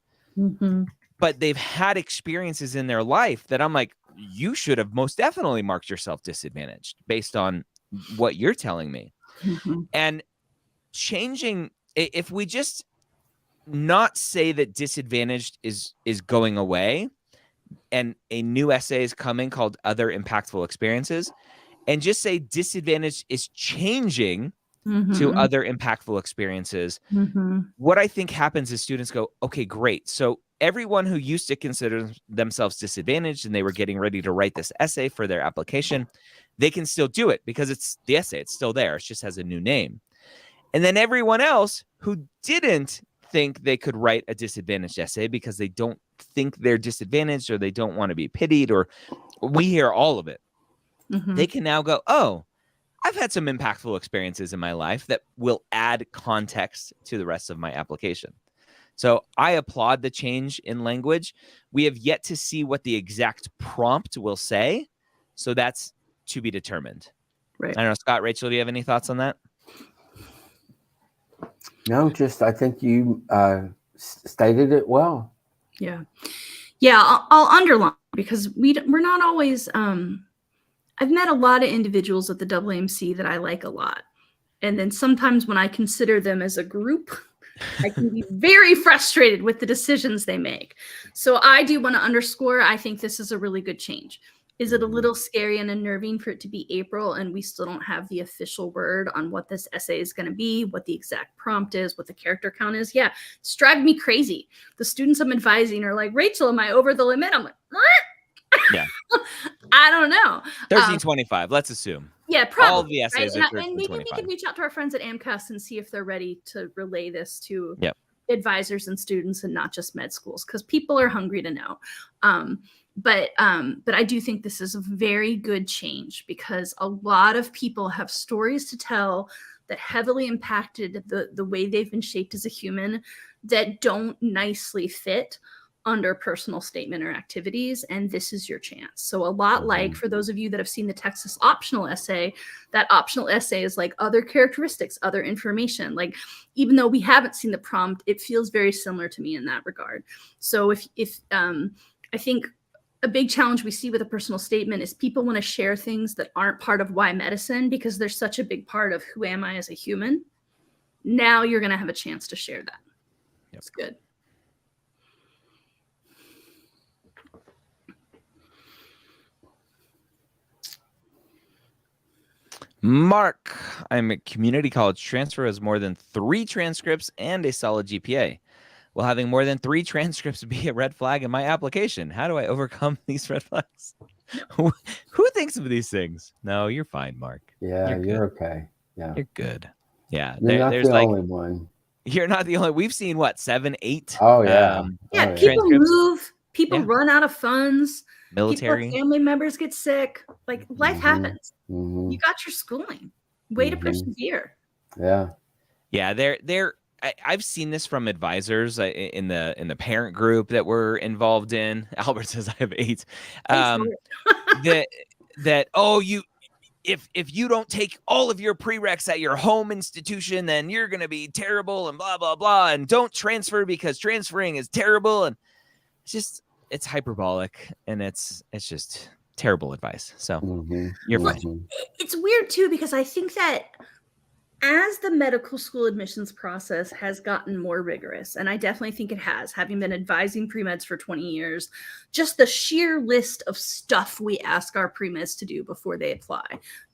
Speaker 1: but they've had experiences in their life that I'm like, you should have most definitely marked yourself disadvantaged based on what you're telling me. And changing, if we just not say that disadvantaged is going away and a new essay is coming called Other Impactful Experiences, and just say disadvantaged is changing to Other Impactful Experiences, what I think happens is students go, okay, great. So everyone who used to consider themselves disadvantaged and they were getting ready to write this essay for their application, they can still do it because it's the essay. It's still there. It just has a new name. And then everyone else who didn't think they could write a disadvantaged essay because they don't think they're disadvantaged or they don't want to be pitied, or we hear all of it. They can now go, I've had some impactful experiences in my life that will add context to the rest of my application. So I applaud the change in language. We have yet to see what the exact prompt will say. So that's to be determined. Right. I don't know, Scott, Rachel, do you have any thoughts on that?
Speaker 2: No, just I think you stated it well.
Speaker 3: Yeah. I'll underline because we're not always. I've met a lot of individuals at the AAMC that I like a lot, and then sometimes when I consider them as a group, I can be very frustrated with the decisions they make. So I do want to underscore, I think this is a really good change. Is it a little scary and unnerving for it to be April and we still don't have the official word on what this essay is going to be, what the exact prompt is, what the character count is? Yeah, it's driving me crazy. The students I'm advising are like, Rachel, am I over the limit? I'm like, what?
Speaker 1: Yeah.
Speaker 3: I don't know.
Speaker 1: 1325, let's assume.
Speaker 3: Yeah, probably.
Speaker 1: All the essays
Speaker 3: right?
Speaker 1: are
Speaker 3: And maybe we
Speaker 1: 1325.
Speaker 3: can reach out to our friends at AMCAS and see if they're ready to relay this to
Speaker 1: Yep.
Speaker 3: advisors and students and not just med schools, because people are hungry to know. But I do think this is a very good change because a lot of people have stories to tell that heavily impacted the way they've been shaped as a human that don't nicely fit under personal statement or activities, and this is your chance. So a lot like for those of you that have seen the Texas optional essay, that optional essay is like other characteristics, other information. Like even though we haven't seen the prompt, it feels very similar to me in that regard. So if I think a big challenge we see with a personal statement is people want to share things that aren't part of why medicine because they're such a big part of who am I as a human. Now you're going to have a chance to share that.
Speaker 1: Yep.
Speaker 3: It's good.
Speaker 1: Mark, I'm a community college transfer has more than 3 transcripts and a solid GPA. Will having more than 3 transcripts be a red flag in my application? How do I overcome these red flags? Who thinks of these things? No, you're fine, Mark.
Speaker 2: Yeah, you're okay. Yeah,
Speaker 1: you're good. Yeah,
Speaker 2: you're not
Speaker 1: there's
Speaker 2: the
Speaker 1: like
Speaker 2: only one.
Speaker 1: you're not the only. We've seen what 7, 8.
Speaker 2: Oh yeah,
Speaker 3: yeah. People
Speaker 1: transcripts.
Speaker 3: move. People run out of funds.
Speaker 1: Military
Speaker 3: People, family members get sick. Like life happens.
Speaker 2: Mm-hmm.
Speaker 3: You got your schooling. Way to persevere.
Speaker 2: Yeah.
Speaker 1: Yeah, I've seen this from advisors in the parent group that we're involved in. Albert says I have 8. If you don't take all of your prereqs at your home institution, then you're gonna be terrible and blah blah blah, and don't transfer because transferring is terrible, and it's hyperbolic and it's just terrible advice. So you're fine.
Speaker 3: It's weird too because I think that as the medical school admissions process has gotten more rigorous, and I definitely think it has, having been advising pre-meds for 20 years, just the sheer list of stuff we ask our pre-meds to do before they apply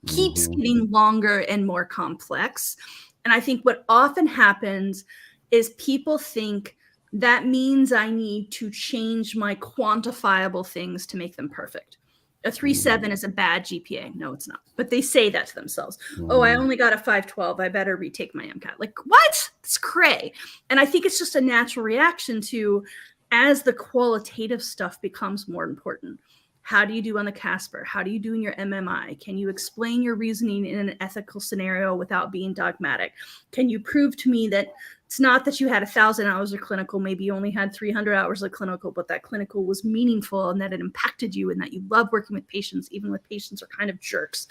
Speaker 3: keeps getting longer and more complex. And I think what often happens is people think that means I need to change my quantifiable things to make them perfect. A 3.7 is a bad GPA. No, it's not. But they say that to themselves. Oh, I only got a 5.12. I better retake my MCAT. Like, what? It's cray. And I think it's just a natural reaction to as the qualitative stuff becomes more important. How do you do on the Casper? How do you do in your MMI? Can you explain your reasoning in an ethical scenario without being dogmatic? Can you prove to me that it's not that you had 1,000 hours of clinical, maybe you only had 300 hours of clinical, but that clinical was meaningful and that it impacted you and that you love working with patients, even when patients are kind of jerks.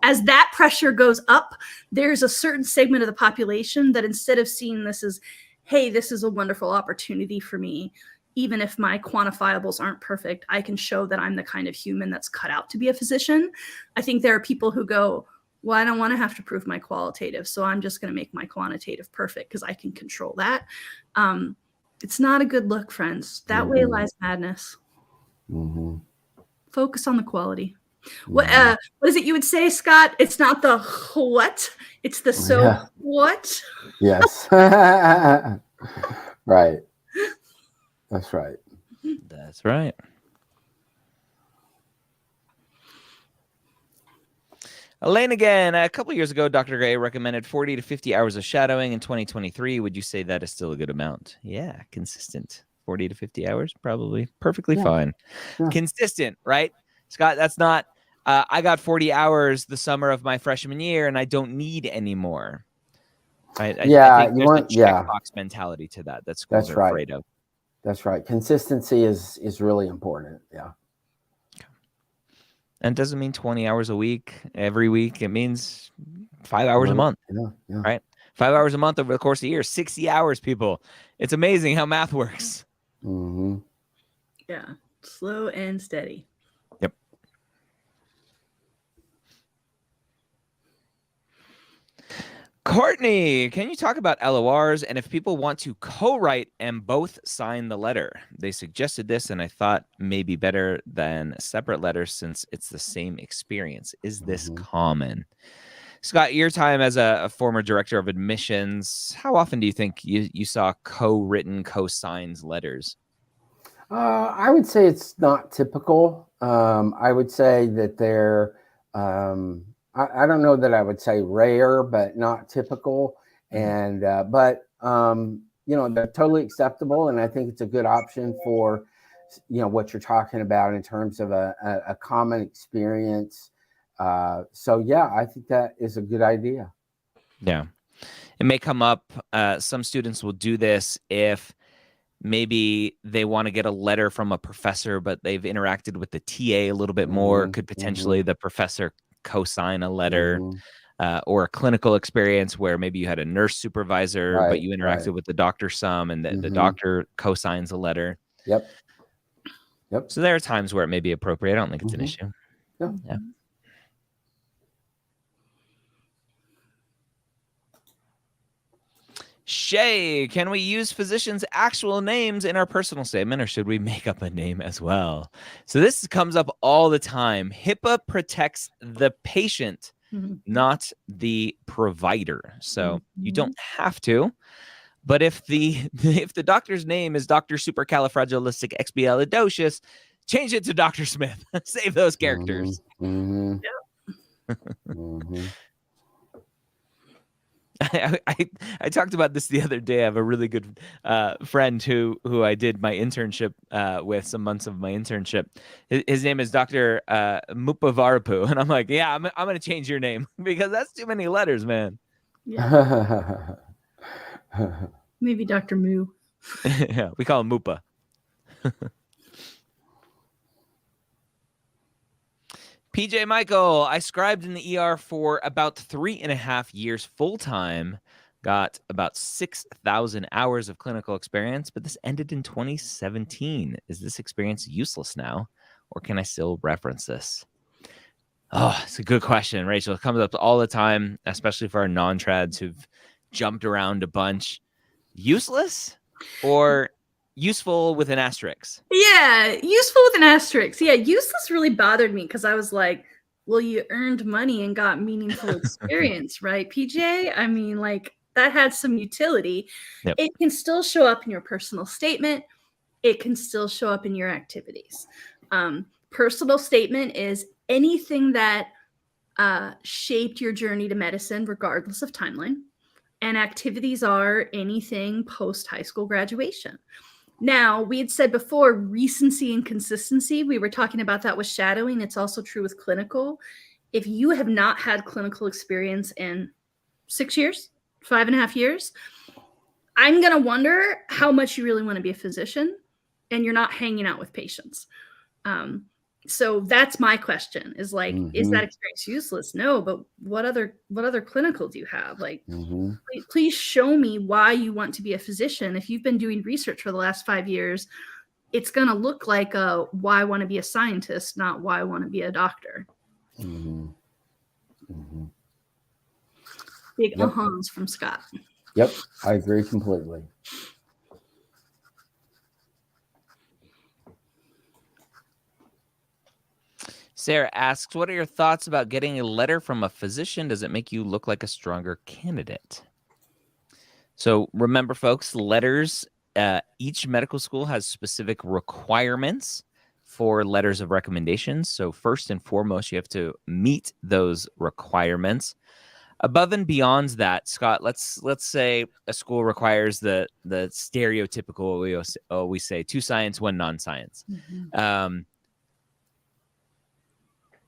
Speaker 3: As that pressure goes up, there's a certain segment of the population that instead of seeing this as, hey, this is a wonderful opportunity for me, even if my quantifiables aren't perfect, I can show that I'm the kind of human that's cut out to be a physician. I think there are people who go, well, I don't want to have to prove my qualitative, so I'm just going to make my quantitative perfect because I can control that. It's not a good look, friends. That way lies madness. Focus on the quality. What is it you would say, Scott? It's not the what, it's the what?
Speaker 2: Yes. Right. That's right.
Speaker 1: That's right. Elaine again. A couple years ago, Dr. Gray recommended 40 to 50 hours of shadowing in 2023. Would you say that is still a good amount? Yeah, consistent. 40 to 50 hours, probably perfectly fine. Yeah. Consistent, right? Scott, that's not, I got 40 hours the summer of my freshman year and I don't need any more. Right? I think there's a checkbox mentality to that. That's schools are afraid of.
Speaker 2: That's right. Consistency is really important. Yeah.
Speaker 1: And it doesn't mean 20 hours a week, every week. It means 5 hours a month.
Speaker 2: Yeah.
Speaker 1: Right? 5 hours a month over the course of a year, 60 hours, people. It's amazing how math works.
Speaker 2: Mm-hmm.
Speaker 3: Yeah. Slow and steady.
Speaker 1: Yep. Courtney, can you talk about LORs and if people want to co-write and both sign the letter? They suggested this, and I thought maybe better than separate letters since it's the same experience. Is this common? Scott, your time as a former director of admissions, how often do you think you saw co-written, co-signed letters?
Speaker 2: I would say it's not typical. I would say that they're, I don't know that I would say rare, but not typical. And, but, they're totally acceptable. And I think it's a good option for, what you're talking about in terms of a common experience. So, yeah, I think that is a good idea.
Speaker 1: Yeah. It may come up. Some students will do this if maybe they want to get a letter from a professor, but they've interacted with the TA a little bit more. Could potentially the professor co-sign a letter, or a clinical experience where maybe you had a nurse supervisor, but you interacted with the doctor some, and the doctor co-signs a letter.
Speaker 2: Yep.
Speaker 1: So there are times where it may be appropriate. I don't think it's an issue. Yeah. Shay, can we use physicians' actual names in our personal statement, or should we make up a name as well? So this comes up all the time. HIPAA protects the patient, not the provider. So you don't have to. But if the doctor's name is Dr. Supercalifragilisticexpialidocious, change it to Dr. Smith. Save those characters. I talked about this the other day. I have a really good friend who I did my internship with, some months of my internship. His name is Dr. Mupavarapu. And I'm like, yeah, I'm going to change your name because that's too many letters, man.
Speaker 3: Yeah. Maybe Dr. Moo.
Speaker 1: Yeah, we call him Mupa. PJ Michael, I scribed in the ER for about 3.5 years full-time, got about 6,000 hours of clinical experience, but this ended in 2017. Is this experience useless now, or can I still reference this? Oh, it's a good question, Rachel. It comes up all the time, especially for our non-trads who've jumped around a bunch. Useless or useful with an asterisk?
Speaker 3: Yeah, useful with an asterisk. Yeah, useless really bothered me because I was like, well, you earned money and got meaningful experience, right, PJ? I mean, like, that had some utility.
Speaker 1: Yep.
Speaker 3: It can still show up in your personal statement. It can still show up in your activities. Personal statement is anything that shaped your journey to medicine, regardless of timeline. And activities are anything post-high school graduation. Now, we had said before, recency and consistency. We were talking about that with shadowing. It's also true with clinical. If you have not had clinical experience in 6 years, 5.5 years, I'm going to wonder how much you really want to be a physician and you're not hanging out with patients. So that's my question is like, is that experience useless? No, but what other clinical do you have? Like, please show me why you want to be a physician. If you've been doing research for the last 5 years, it's going to look like why I want to be a scientist, not why I want to be a doctor. Big ahas from Scott.
Speaker 2: Yep, I agree completely.
Speaker 1: Sarah asks, what are your thoughts about getting a letter from a physician? Does it make you look like a stronger candidate? So remember, folks, letters, each medical school has specific requirements for letters of recommendations. So first and foremost, you have to meet those requirements. Above and beyond that, Scott, let's say a school requires the stereotypical, we always say, 2 science, 1 non-science.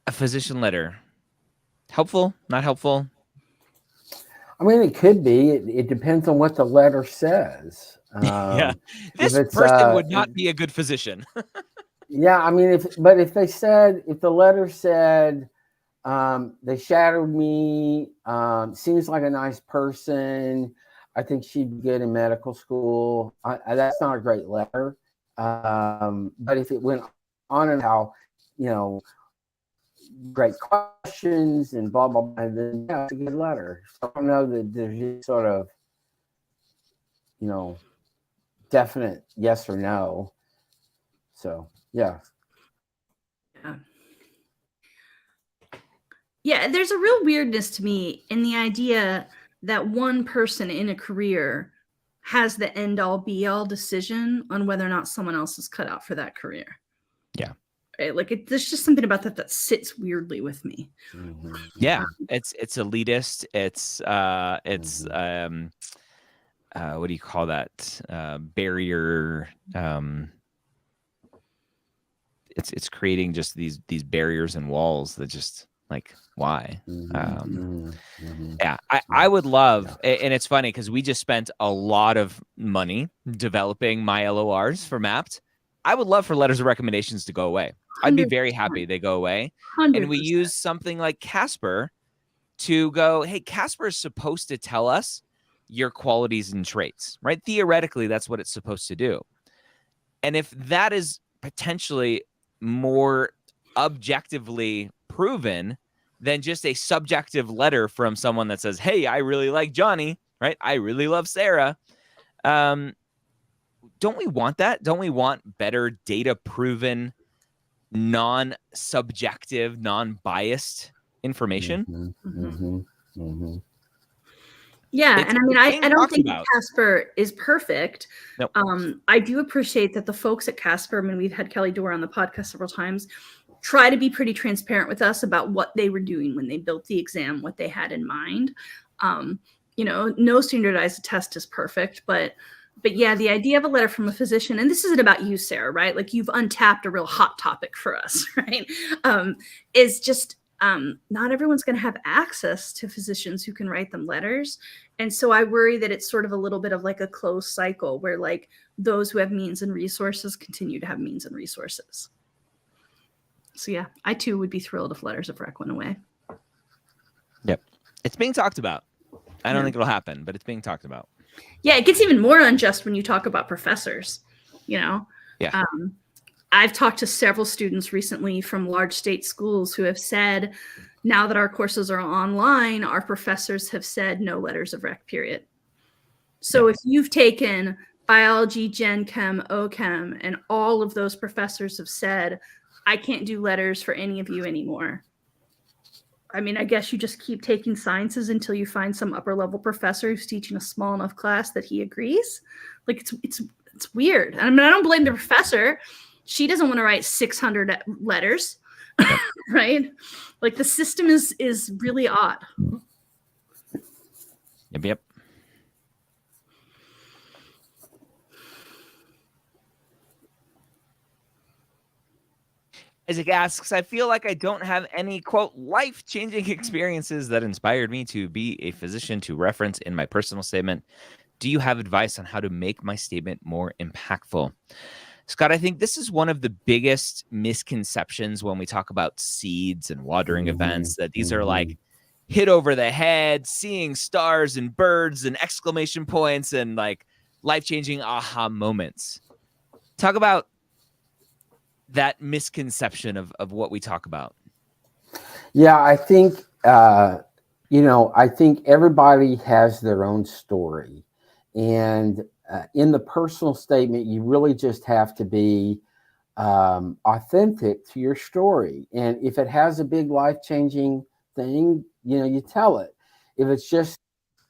Speaker 1: A physician letter, helpful, not helpful?
Speaker 2: I mean, it could be. It depends on what the letter says.
Speaker 1: Yeah, this person would not be a good physician.
Speaker 2: Yeah, I mean, if the letter said, They shadowed me. Seems like a nice person. I think she'd be good in medical school. That's not a great letter. But if it went on and how, great questions and blah, blah, blah, then yeah, it's a good letter. So I don't know that there's just sort of, definite yes or no. So, yeah.
Speaker 3: Yeah, there's a real weirdness to me in the idea that one person in a career has the end all be all decision on whether or not someone else is cut out for that career.
Speaker 1: Yeah.
Speaker 3: Right? Like there's just something about that sits weirdly with me.
Speaker 2: Mm-hmm.
Speaker 1: Yeah. It's elitist. It's what do you call that? Barrier. It's creating just these barriers and walls that just like, why? Yeah, I would love, and it's funny because we just spent a lot of money developing my LORs for Mapped. I would love for letters of recommendations to go away. I'd be very happy they go away.
Speaker 3: 100%.
Speaker 1: And we use something like Casper to go, hey, Casper is supposed to tell us your qualities and traits, right? Theoretically, that's what it's supposed to do. And if that is potentially more objectively proven than just a subjective letter from someone that says, hey, I really like Johnny, right? I really love Sarah. Don't we want that? Don't we want better data proven, non-subjective, non-biased information?
Speaker 3: Yeah, and I mean, I don't think Casper is perfect.
Speaker 1: Nope.
Speaker 3: I do appreciate that the folks at Casper, I mean, we've had Kelly Dorr on the podcast several times, try to be pretty transparent with us about what they were doing when they built the exam, what they had in mind. No standardized test is perfect, but yeah, the idea of a letter from a physician, and this isn't about you, Sarah, right? Like you've untapped a real hot topic for us, right? Is just not everyone's going to have access to physicians who can write them letters. And so I worry that it's sort of a little bit of like a closed cycle where like those who have means and resources continue to have means and resources. So yeah, I too would be thrilled if letters of rec went away.
Speaker 1: Yep. It's being talked about. I don't think it'll happen, but it's being talked about.
Speaker 3: Yeah, it gets even more unjust when you talk about professors, Yeah. I've talked to several students recently from large state schools who have said, now that our courses are online, our professors have said no letters of rec, period. So if you've taken biology, gen chem, OChem, and all of those professors have said, I can't do letters for any of you anymore. I mean, I guess you just keep taking sciences until you find some upper level professor who's teaching a small enough class that he agrees. Like it's weird. I mean, I don't blame the professor. She doesn't want to write 600 letters, right? Like the system is really odd.
Speaker 1: Yep. Isaac asks, I feel like I don't have any, quote, life-changing experiences that inspired me to be a physician to reference in my personal statement. Do you have advice on how to make my statement more impactful? Scott, I think this is one of the biggest misconceptions when we talk about seeds and watering events, that these are like hit over the head, seeing stars and birds and exclamation points and like life-changing aha moments. Talk about that misconception of what we talk about.
Speaker 2: Yeah, I think, I think everybody has their own story. And in the personal statement, you really just have to be authentic to your story. And if it has a big life-changing thing, you tell it. If it's just,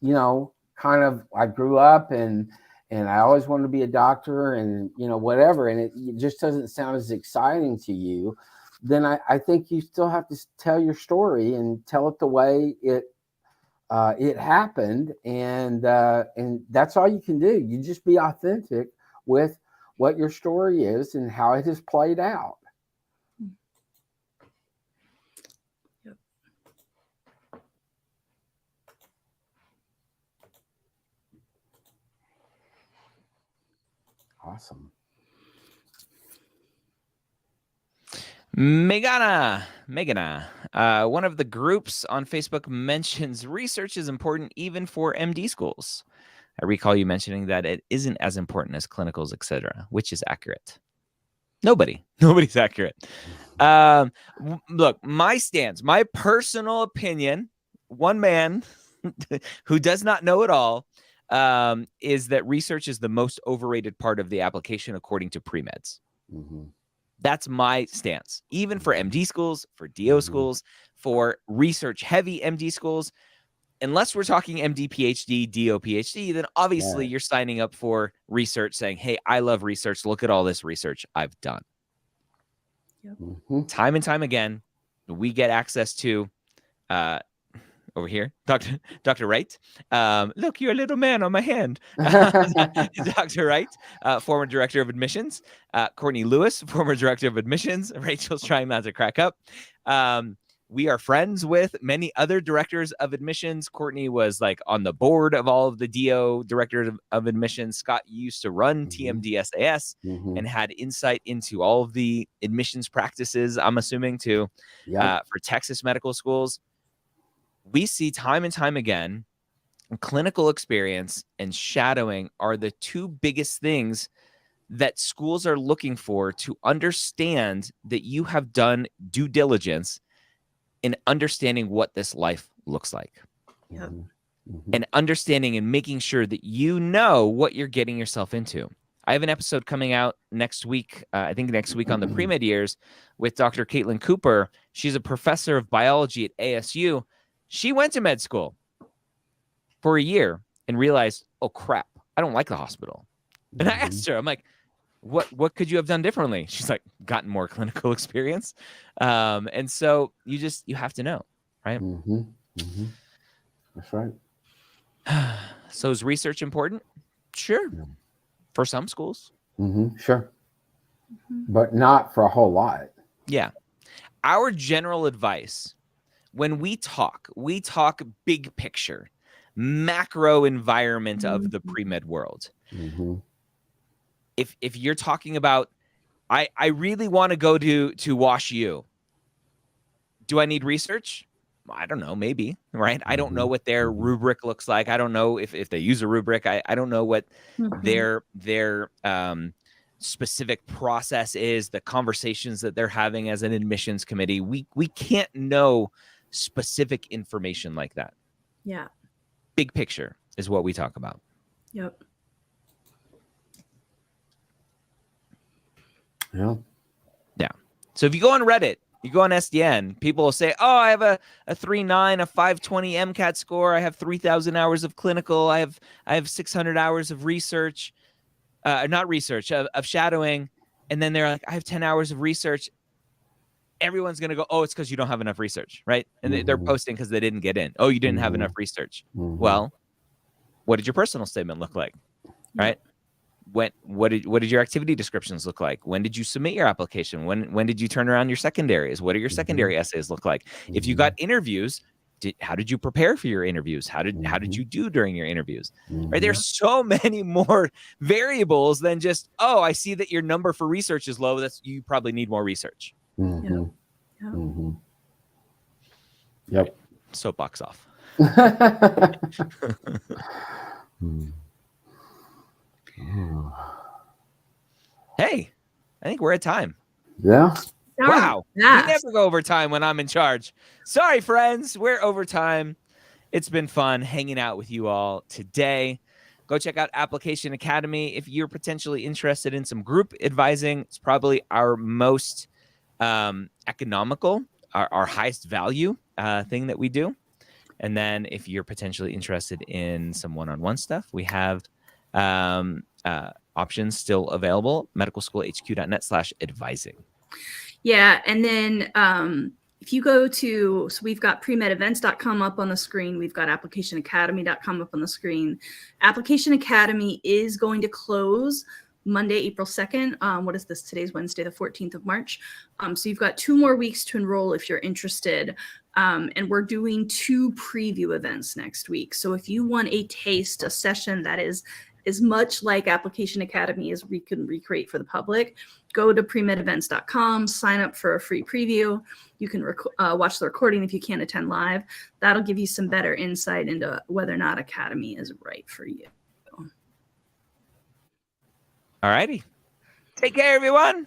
Speaker 2: kind of, I grew up and I always wanted to be a doctor and, whatever, and it just doesn't sound as exciting to you, then I think you still have to tell your story and tell it the way it happened. And that's all you can do. You just be authentic with what your story is and how it has played out. Awesome.
Speaker 1: Megana, one of the groups on Facebook mentions research is important even for MD schools. I recall you mentioning that it isn't as important as clinicals, etc., which is accurate. Nobody's accurate. Look, my stance, my personal opinion, one man who does not know it all, is that research is the most overrated part of the application according to Premeds.
Speaker 2: Mm-hmm.
Speaker 1: That's my stance, even for MD schools, for DO schools, for research heavy MD schools. Unless we're talking MD, PhD, DO, PhD, then obviously you're signing up for research saying, hey, I love research. Look at all this research I've done. Yep. Time and time again, we get access to over here, Dr. Wright. Look, you're a little man on my hand. Dr. Wright, former director of admissions. Courtney Lewis, former director of admissions. Rachel's trying not to crack up. We are friends with many other directors of admissions. Courtney was like on the board of all of the DO directors of admissions. Scott used to run TMDSAS and had insight into all of the admissions practices, I'm assuming, for Texas medical schools. We see time and time again, clinical experience and shadowing are the two biggest things that schools are looking for to understand that you have done due diligence in understanding what this life looks like. Yep. And understanding and making sure that you know what you're getting yourself into. I have an episode coming out next week, I think next week on the Premed years with Dr. Caitlin Cooper. She's a professor of biology at ASU. She went to med school for a year and realized, oh, crap, I don't like the hospital. And I asked her, I'm like, what could you have done differently? She's like, gotten more clinical experience. And so you have to know, right?
Speaker 2: That's right.
Speaker 1: So is research important? Sure. For some schools.
Speaker 2: Sure. But not for a whole lot.
Speaker 1: Yeah. Our general advice, when we talk big picture, macro environment of the pre-med world. If you're talking about, I really want to go to Wash U. Do I need research? I don't know, maybe, right? I don't know what their rubric looks like. I don't know if they use a rubric. I don't know what their specific process is, the conversations that they're having as an admissions committee. We can't know specific information like that.
Speaker 3: Yeah.
Speaker 1: Big picture is what we talk about.
Speaker 3: Yep.
Speaker 1: Yeah. So if you go on Reddit, you go on SDN, people will say, oh, I have a 3.9, a 520 MCAT score. I have 3,000 hours of clinical. I have 600 hours of research, of shadowing. And then they're like, I have 10 hours of research. Everyone's going to go, oh, it's because you don't have enough research, right? And they're posting because they didn't get in. Oh, you didn't have enough research. Well, what did your personal statement look like, right? What did your activity descriptions look like? When did you submit your application? When did you turn around your secondaries? What do your secondary essays look like? If you got interviews, how did you prepare for your interviews? How did you do during your interviews? Right? There's so many more variables than just, oh, I see that your number for research is low. You probably need more research.
Speaker 2: Yep.
Speaker 1: Soapbox off. Hey, I think we're at time.
Speaker 2: Yeah.
Speaker 1: Wow. We never go over time when I'm in charge. Sorry, friends. We're over time. It's been fun hanging out with you all today. Go check out Application Academy. If you're potentially interested in some group advising, it's probably our most economical, our highest value thing that we do. And then if you're potentially interested in some one-on-one stuff, we have options still available, medicalschoolhq.net/advising.
Speaker 3: Yeah. And then if you go to, so we've got premedevents.com up on the screen. We've got applicationacademy.com up on the screen. Application Academy is going to close Monday, April 2nd. What is this? Today's Wednesday, the 14th of March. So you've got 2 more weeks to enroll if you're interested. And we're doing 2 preview events next week. So if you want a taste, a session that is is much like Application Academy as we can recreate for the public. Go to premedevents.com, sign up for a free preview. You can watch the recording if you can't attend live. That'll give you some better insight into whether or not Academy is right for you.
Speaker 1: All righty. Take care, everyone.